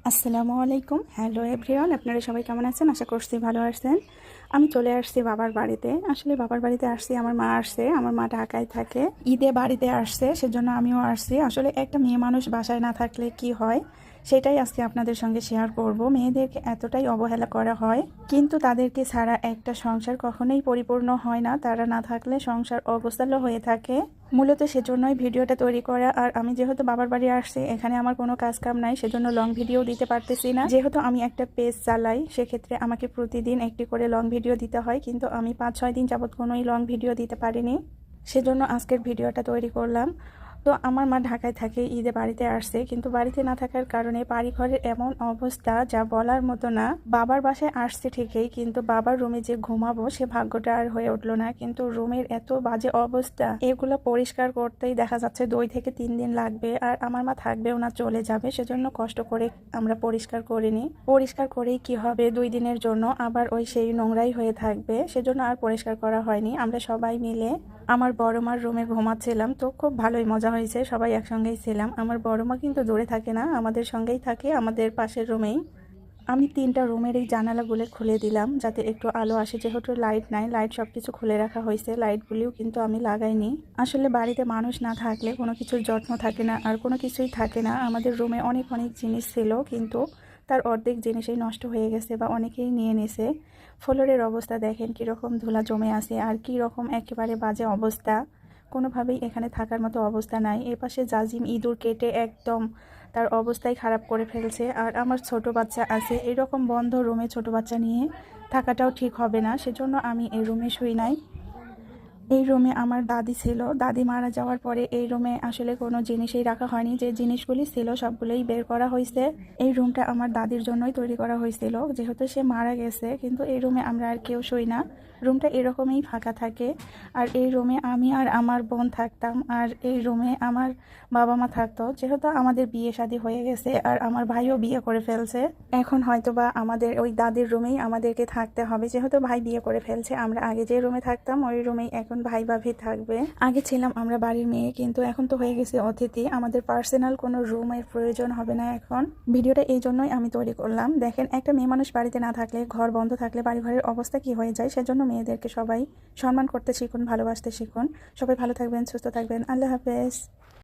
আসসালামু আলাইকুম। Hello everyone, আপনারা সবাই কেমন আছেন? আশা করছি ভালো আছেন। আমি চলে আসছি বাবার বাড়িতে। আসলে বাবার বাড়িতে আসছি, আমার মা আসছে। আমার মা ঢাকায় থাকে, ঈদে বাড়িতে আসছে, সেজন্য আমিও আসছি। আসলে একটা মেয়ে মানুষ বাসায় না থাকলে কি হয়, সেটাই আজকে আপনাদের সঙ্গে শেয়ার করব। মেয়েদেরকে এতটাই অবহেলা করা হয়, কিন্তু তাদেরকে ছাড়া একটা সংসার কখনোই পরিপূর্ণ হয় না। তারা না থাকলে সংসার অগোছালো হয়ে থাকে। মূলত সেজন্যই ভিডিওটা তৈরি করা। আর আমি যেহেতু বাবার বাড়ি আসছি, এখানে আমার কোনো কাজ কাম নাই, সেজন্য লং ভিডিও দিতে পারতেছি না। যেহেতু আমি একটা পেজ চালাই, সেক্ষেত্রে আমাকে প্রতিদিন একটি করে লং ভিডিও দিতে হয়, কিন্তু আমি 5-6 দিন যাবৎ কোনোই লং ভিডিও দিতে পারিনি। সেজন্য আজকের ভিডিওটা তৈরি করলাম। তো আমার মা ঢাকায় থাকে, ঈদে বাড়িতে আসছে, কিন্তু বাড়িতে না থাকার কারণে বাড়িঘরের এমন অবস্থা যা বলার মতো না। বাবার বাসায় আসছে ঠিকই, কিন্তু বাবার রুমে যে ঘুমাবো সে ভাগ্যটা আর হয়ে উঠলো না। কিন্তু রুমের এত বাজে অবস্থা, এগুলো পরিষ্কার করতেই দেখা যাচ্ছে 2 থেকে 3 দিন লাগবে। আর আমার মা থাকবেও না, চলে যাবে, সেজন্য কষ্ট করে আমরা পরিষ্কার করিনি। পরিষ্কার করেই কি হবে, 2 দিনের জন্য আবার ওই সেই নোংরাই হয়ে থাকবে, সেজন্য আর পরিষ্কার করা হয়নি। আমরা সবাই মিলে আমার বড় মার রুমে ঘুমাচ্ছিলাম, তো খুব ভালোই মজা হয়েছে, সবাই একসঙ্গেই ছিলাম। আমার বড় মা কিন্তু দূরে থাকে না, আমাদের সঙ্গেই থাকে, আমাদের পাশের রুমেই। আমি 3টা রুমের এই জানালাগুলো খুলে দিলাম যাতে একটু আলো আসে, যেহেতু লাইট নাই। লাইট সব কিছু খুলে রাখা হয়েছে, লাইটগুলিও কিন্তু আমি লাগাইনি। আসলে বাড়িতে মানুষ না থাকলে কোনো কিছুর যত্ন থাকে না, আর কোনো কিছুই থাকে না। আমাদের রুমে অনেক অনেক জিনিস ছিল, কিন্তু তার অর্ধেক জিনিসই নষ্ট হয়ে গেছে বা অনেকেই নিয়ে নিছে। ফ্লোরের অবস্থা দেখেন কীরকম ধুলা জমে আছে, আর কী রকম একেবারে বাজে অবস্থা। কোনোভাবেই এখানে থাকার মতো অবস্থা নাই। এপাশে জাজিম ইঁদুর কেটে একদম তার অবস্থাই খারাপ করে ফেলছে। আর আমার ছোট বাচ্চা আছে, এরকম বন্ধ রুমে ছোট বাচ্চা নিয়ে থাকাটাও ঠিক হবে না, সেজন্য আমি এই রুমে শুই নাই। এই রুমে আমার দাদি ছিল, দাদি মারা যাওয়ার পরে এই রুমে আসলে কোনো জিনিসই রাখা হয়নি। যে জিনিসগুলি ছিল সবগুলোই বের করা হয়েছে। এই রুমটা আমার দাদির জন্যই তৈরি করা হয়েছিল, যেহেতু সে মারা গেছে। কিন্তু এই রুমে আমরা আর কেউ শুই না, রুমটা এরকমই ফাঁকা থাকে। আর এই রুমে আমি আর আমার বোন থাকতাম, আর এই রুমে আমার বাবা মা থাকতো। যেহেতু আমাদের বিয়ে শাদী হয়ে গেছে আর আমার ভাইও বিয়ে করে ফেলছে, এখন হয়তোবা আমাদের ওই দাদির রুমেই আমাদেরকে থাকতে হবে। যেহেতু ভাই বিয়ে করে ফেলছে, আমরা আগে যে রুমে থাকতাম ওই রুমেই এখন ভাই ভাবি থাকবে। আগে ছিলাম আমরা বাড়ির মেয়ে, কিন্তু এখন তো হয়ে গেছে অতিথি, আমাদের পার্সোনাল কোনো রুমের প্রয়োজন হবে না এখন। ভিডিওটা এই জন্যই আমি তৈরি করলাম। দেখেন, একটা মেয়ে মানুষ বাড়িতে না থাকলে, ঘর বন্ধ থাকলে বাড়ি ঘরের অবস্থা কি হয়ে যায়। সেজন্য মেয়েদেরকে সবাই সম্মান করতে শিখুন, ভালোবাসতে শিখুন। সবাই ভালো থাকবেন, সুস্থ থাকবেন। আল্লাহ হাফেজ।